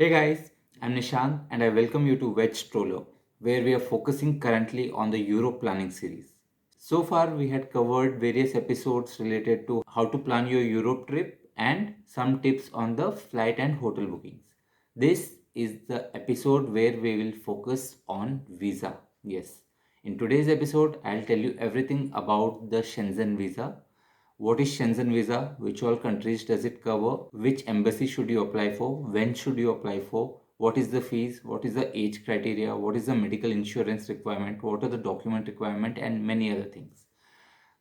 Hey guys, I'm Nishant and I welcome you to Veg Stroller, where we are focusing currently on the Europe planning series. So far, we had covered various episodes related to how to plan your Europe trip and some tips on the flight and hotel bookings. This is the episode where we will focus on visa. Yes, in today's episode, I'll tell you everything about the Schengen visa. What is Schengen visa? Which all countries does it cover? Which embassy should you apply for? When should you apply for? What is the fees? What is the age criteria? What is the medical insurance requirement? What are the document requirement and many other things.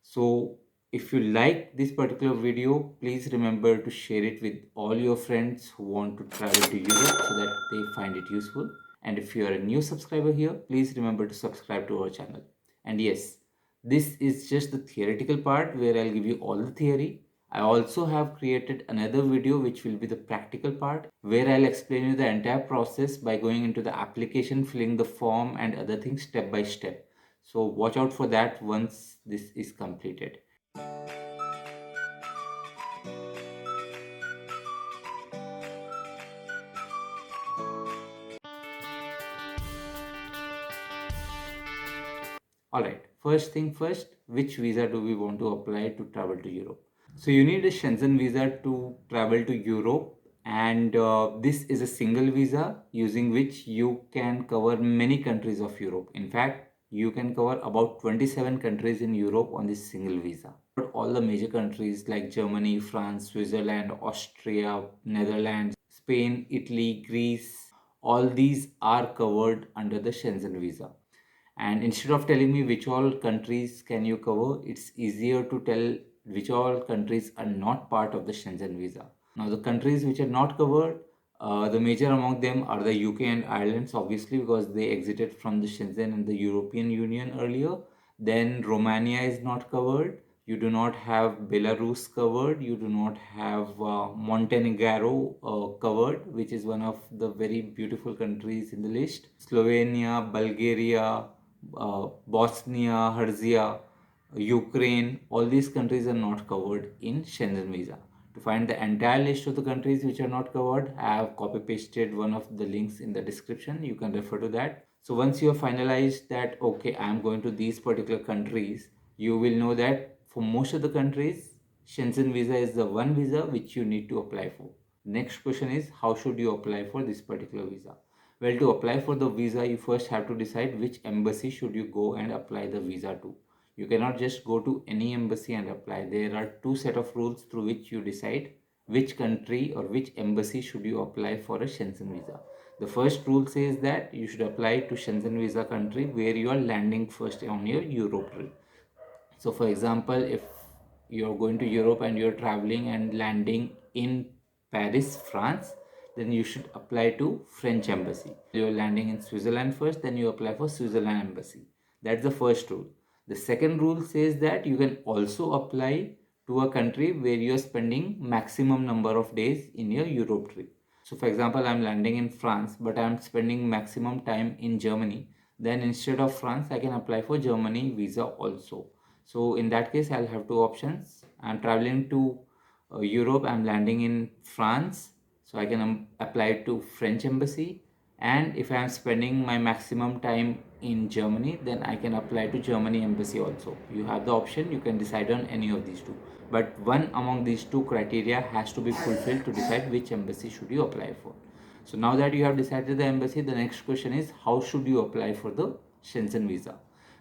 So if you like this particular video, please remember to share it with all your friends who want to travel to Europe so that they find it useful. And if you are a new subscriber here, please remember to subscribe to our channel. And yes, this is just the theoretical part where I'll give you all the theory. I also have created another video which will be the practical part where I'll explain you the entire process by going into the application, filling the form and other things step by step. So watch out for that once this is completed. Alright, first thing first, which visa do we want to apply to travel to Europe? So you need a Schengen visa to travel to Europe, and this is a single visa using which you can cover many countries of Europe. In fact, you can cover about 27 countries in Europe on this single visa. All the major countries like Germany, France, Switzerland, Austria, Netherlands, Spain, Italy, Greece, all these are covered under the Schengen visa. And instead of telling me which all countries can you cover, it's easier to tell which all countries are not part of the Schengen visa. Now, the countries which are not covered, the major among them are the UK and Ireland, obviously, because they exited from the Schengen and the European Union earlier. Then Romania is not covered. You do not have Belarus covered. You do not have Montenegro covered, which is one of the very beautiful countries in the list. Slovenia, Bulgaria, Bosnia, Herzegovina, Ukraine, all these countries are not covered in Schengen visa. To find the entire list of the countries which are not covered, I have copy pasted one of the links in the description. You can refer to that. So once you have finalized that, okay, I am going to these particular countries, you will know that for most of the countries, Schengen visa is the one visa which you need to apply for. Next question is, how should you apply for this particular visa? Well, to apply for the visa, you first have to decide which embassy should you go and apply the visa to. You cannot just go to any embassy and apply. There are two set of rules through which you decide which country or which embassy should you apply for a Schengen visa. The first rule says that you should apply to Schengen visa country where you are landing first on your Europe trip. So for example, if you're going to Europe and you're traveling and landing in Paris, France, then you should apply to French embassy. You're landing in Switzerland first, then you apply for Switzerland embassy. That's the first rule. The second rule says that you can also apply to a country where you're spending maximum number of days in your Europe trip. So for example, I'm landing in France, but I'm spending maximum time in Germany. Then instead of France, I can apply for Germany visa also. So in that case, I'll have two options. I'm traveling to Europe, I'm landing in France, so I can apply to French embassy. And if I'm spending my maximum time in Germany, then I can apply to Germany embassy also. You have the option, you can decide on any of these two. But one among these two criteria has to be fulfilled to decide which embassy should you apply for. So now that you have decided the embassy, the next question is, how should you apply for the Schengen visa?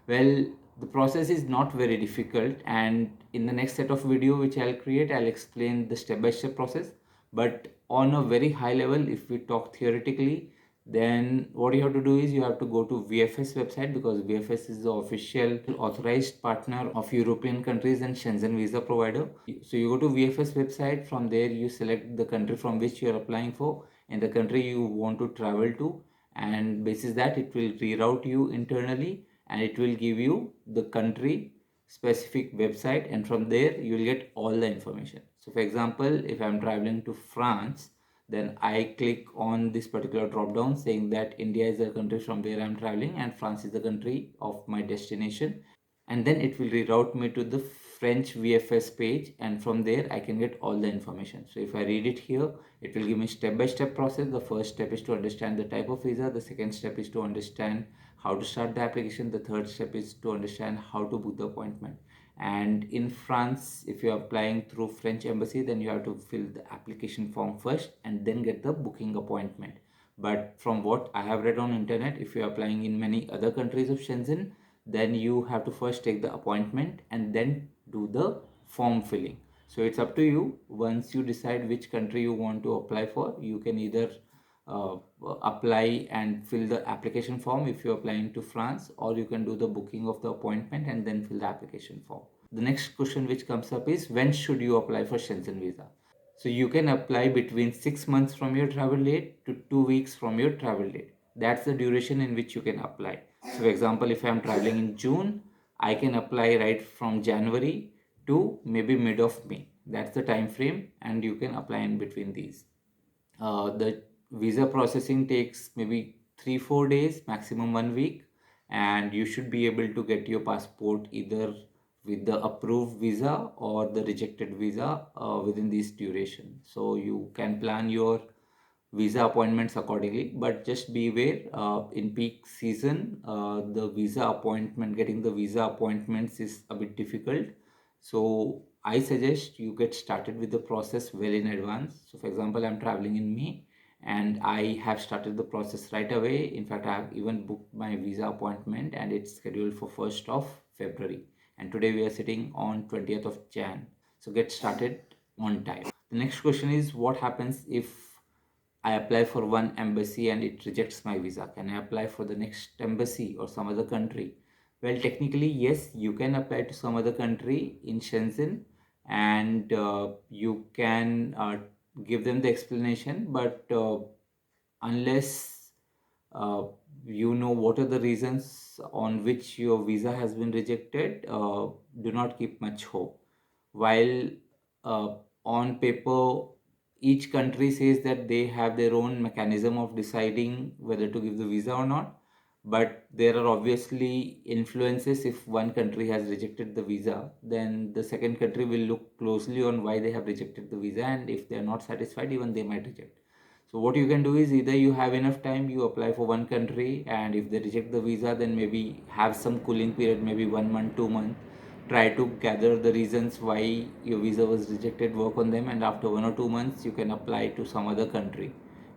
Well, the process is not very difficult, and in the next set of video which I'll create, I'll explain the step-by-step process. But on a very high level, if we talk theoretically, then what you have to do is you have to go to VFS website, because VFS is the official authorized partner of European countries and Schengen visa provider. So you go to VFS website, from there you select the country from which you are applying for and the country you want to travel to, and basis that it will reroute you internally and it will give you the country specific website, and from there you will get all the information. So for example, if I'm traveling to France, then I click on this particular drop down saying that India is the country from where I'm traveling and France is the country of my destination, and then it will reroute me to the French VFS page, and from there I can get all the information. So if I read it here, it will give me step-by-step process. The first step is to understand the type of visa. The second step is to understand how to start the application. The third step is to understand how to book the appointment. And in France, if you are applying through French embassy, then you have to fill the application form first and then get the booking appointment. But from what I have read on internet, if you are applying in many other countries of Shenzhen, then you have to first take the appointment and then do the form filling. So it's up to you. Once you decide which country you want to apply for, you can either uh, apply and fill the application form if you're applying to France, or you can do the booking of the appointment and then fill the application form. The next question which comes up is, when should you apply for Shenzhen visa? So you can apply between 6 months from your travel date to 2 weeks from your travel date. That's the duration in which you can apply. So for example, if I'm traveling in June, I can apply right from January to maybe mid of May. That's the time frame, and you can apply in between these. The visa processing takes maybe 3-4 days, maximum 1 week, and you should be able to get your passport either with the approved visa or the rejected visa within this duration. So you can plan your visa appointments accordingly, but just be aware, in peak season, the visa appointment, getting the visa appointments is a bit difficult. So I suggest you get started with the process well in advance. So for example, I'm traveling in May and I have started the process right away. In fact, I have even booked my visa appointment and it's scheduled for 1st of February. And today we are sitting on 20th of Jan. So get started on time. The next question is, what happens if I apply for one embassy and it rejects my visa? Can I apply for the next embassy or some other country? Well, technically, yes, you can apply to some other country in Shenzhen, and you can give them the explanation, but unless uh, you know what are the reasons on which your visa has been rejected, do not keep much hope. While uh, on paper, each country says that they have their own mechanism of deciding whether to give the visa or not, but there are obviously influences. If one country has rejected the visa, then the second country will look closely on why they have rejected the visa, and if they are not satisfied, even they might reject. So what you can do is, either you have enough time, you apply for one country, and if they reject the visa, then maybe have some cooling period, maybe 1 month, 2 months. Try to gather the reasons why your visa was rejected, work on them, and after 1 or 2 months, you can apply to some other country,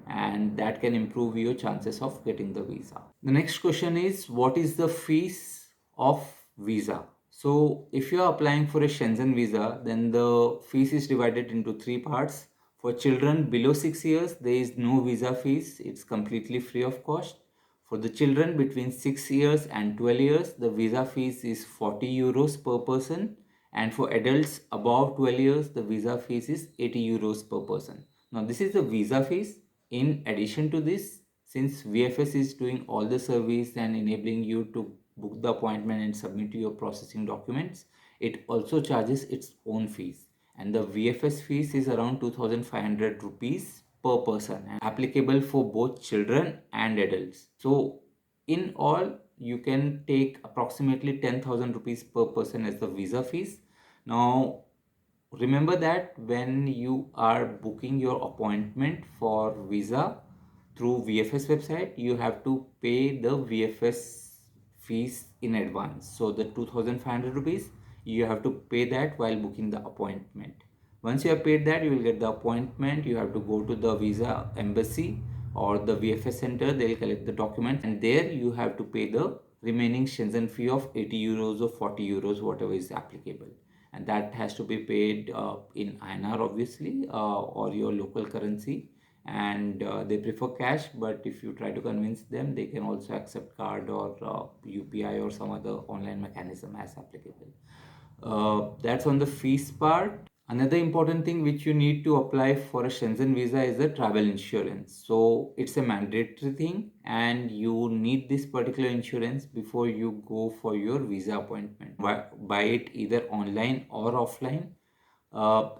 and that can improve your chances of getting the visa. The next question is, what is the fees of visa? So if you are applying for a Shenzhen visa, then the fees is divided into three parts. For children below 6 years, there is no visa fees. It's completely free of cost. For the children between 6 years and 12 years, the visa fees is 40 euros per person. And for adults above 12 years, the visa fees is 80 euros per person. Now, this is the visa fees. In addition to this, since VFS is doing all the service and enabling you to book the appointment and submit your processing documents, it also charges its own fees. And the VFS fees is around 2500 rupees per person, and applicable for both children and adults. So in all, you can take approximately 10,000 rupees per person as the visa fees. Now, remember that when you are booking your appointment for visa through VFS website, you have to pay the VFS fees in advance. So the 2500 rupees, you have to pay that while booking the appointment. Once you have paid that, you will get the appointment. You have to go to the visa embassy or the VFS center. They'll collect the documents, and there you have to pay the remaining Shenzhen fee of 80 euros or 40 euros, whatever is applicable. And that has to be paid in INR, obviously, or your local currency. And they prefer cash, but if you try to convince them, they can also accept card or UPI or some other online mechanism as applicable. That's on the fees part. Another important thing which you need to apply for a Shenzhen visa is the travel insurance. So it's a mandatory thing, and you need this particular insurance before you go for your visa appointment. Buy it either online or offline.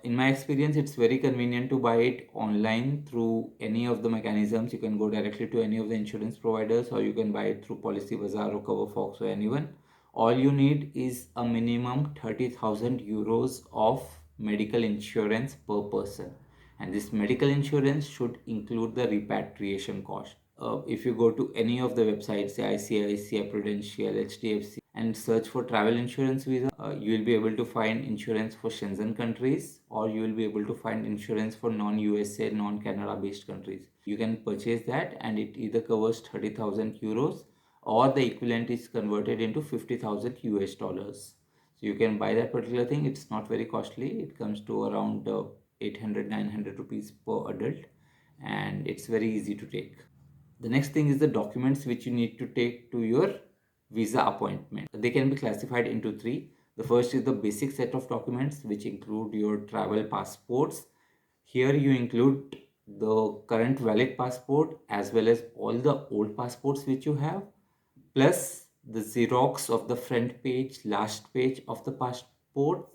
In my experience, it's very convenient to buy it online through any of the mechanisms. You can go directly to any of the insurance providers, or you can buy it through Policy Bazaar or CoverFox or anyone. All you need is a minimum 30,000 euros of medical insurance per person, and this medical insurance should include the repatriation cost. If you go to any of the websites, say ICICI, Prudential, HDFC, and search for travel insurance visa, you will be able to find insurance for Schengen countries, or you will be able to find insurance for non-USA, non-Canada based countries. You can purchase that, and it either covers 30,000 euros or the equivalent is converted into 50,000 US dollars. So you can buy that particular thing. It's not very costly. It comes to around 800 900 rupees per adult, and it's very easy to take. The next thing is the documents which you need to take to your visa appointment. They can be classified into three. The first is the basic set of documents, which include your travel passports. Here you include the current valid passport as well as all the old passports which you have, plus the Xerox of the front page, last page of the passport,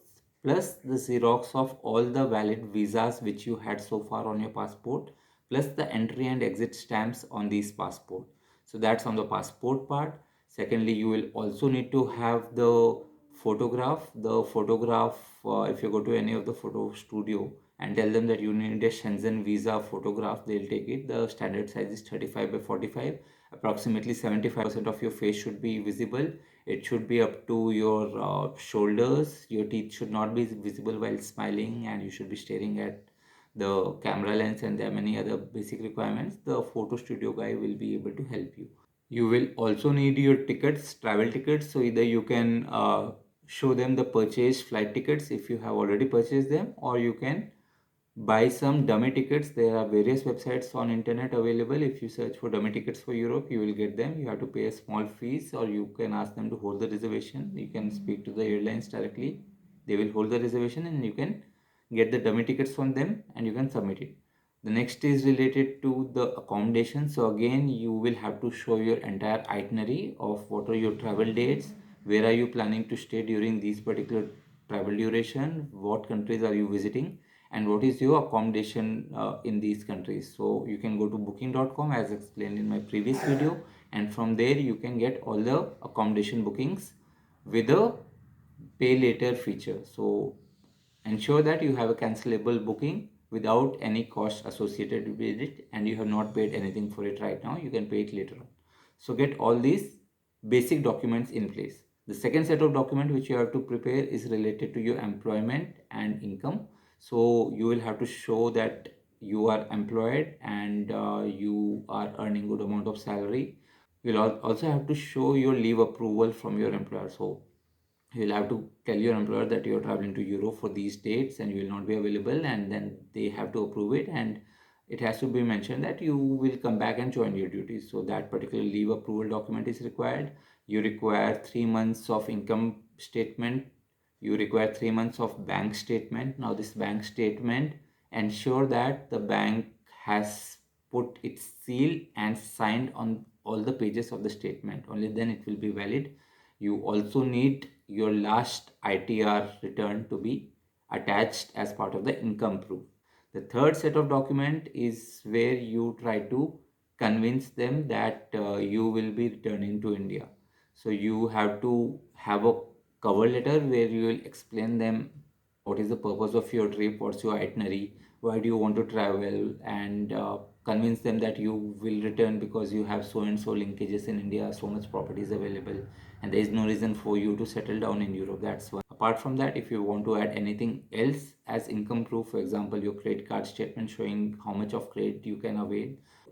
plus the Xerox of all the valid visas which you had so far on your passport, plus the entry and exit stamps on these passport. So that's on the passport part. Secondly, you will also need to have the photograph. The photograph, if you go to any of the photo studio and tell them that you need a Schengen Visa photograph, they'll take it. The standard size is 35 by 45. Approximately 75% of your face should be visible. It should be up to your shoulders. Your teeth should not be visible while smiling, and you should be staring at the camera lens, and there are many other basic requirements. The photo studio guy will be able to help you. You will also need your tickets, travel tickets. So either you can show them the purchased flight tickets if you have already purchased them, or you can buy some dummy tickets. There are various websites on internet available. If you search for dummy tickets for Europe, you will get them. You have to pay a small fees, or you can ask them to hold the reservation. You can speak to the airlines directly. They will hold the reservation, and you can get the dummy tickets from them, and you can submit it. The next is related to the accommodation. So again, you will have to show your entire itinerary of what are your travel dates, where are you planning to stay during these particular travel duration, what countries are you visiting, and what is your accommodation in these countries. So you can go to booking.com as explained in my previous video, and from there you can get all the accommodation bookings with a pay later feature. So ensure that you have a cancelable booking without any cost associated with it, and you have not paid anything for it right now. You can pay it later on. So get all these basic documents in place. The second set of document which you have to prepare is related to your employment and income. So you will have to show that you are employed and you are earning good amount of salary. You'll also have to show your leave approval from your employer. So you'll have to tell your employer that you're traveling to Europe for these dates and you will not be available, and then they have to approve it, and it has to be mentioned that you will come back and join your duties. So that particular leave approval document is required. You require 3 months of income statement. You require 3 months of bank statement. Now this bank statement, ensure that the bank has put its seal and signed on all the pages of the statement. Only then it will be valid. You also need your last ITR return to be attached as part of the income proof. The third set of document is where you try to convince them that you will be returning to India. So you have to have a cover letter where you will explain them what is the purpose of your trip, what's your itinerary, why do you want to travel, and convince them that you will return because you have so and so linkages in India, so much property is available, and there is no reason for you to settle down in Europe. That's one. Apart from that, if you want to add anything else as income proof, for example, your credit card statement showing how much of credit you can avail,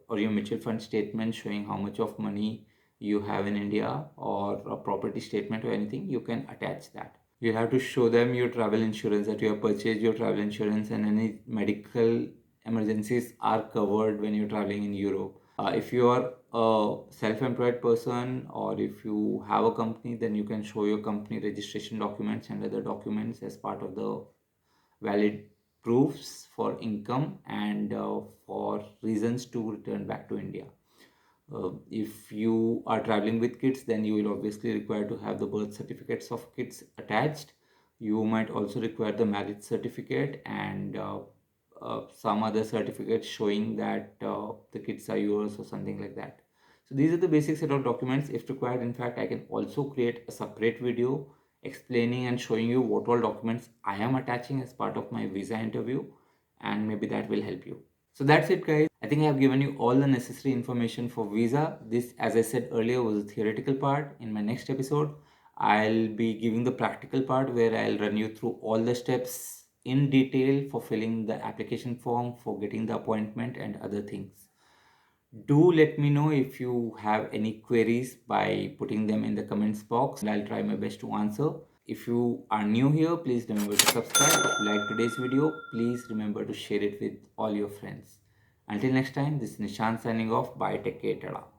or your mutual fund statement showing how much of money you have in India, or a property statement or anything, you can attach that. You have to show them your travel insurance, that you have purchased your travel insurance and any medical emergencies are covered when you're traveling in Europe. If you are a self-employed person, or if you have a company, then you can show your company registration documents and other documents as part of the valid proofs for income and for reasons to return back to India. If you are traveling with kids, then you will obviously require to have the birth certificates of kids attached. You might also require the marriage certificate and some other certificates showing that the kids are yours or something like that. So these are the basic set of documents. If required, in fact, I can also create a separate video explaining and showing you what all documents I am attaching as part of my visa interview, and maybe that will help you. So that's it, guys. I think I have given you all the necessary information for visa. This, as I said earlier, was a theoretical part. In my next episode, I'll be giving the practical part where I'll run you through all the steps in detail for filling the application form, for getting the appointment, and other things. Do let me know if you have any queries by putting them in the comments box, and I'll try my best to answer. If you are new here, please remember to subscribe. If you like today's video, please remember to share it with all your friends. Until next time, this is Nishant signing off. Bye, take care, tada.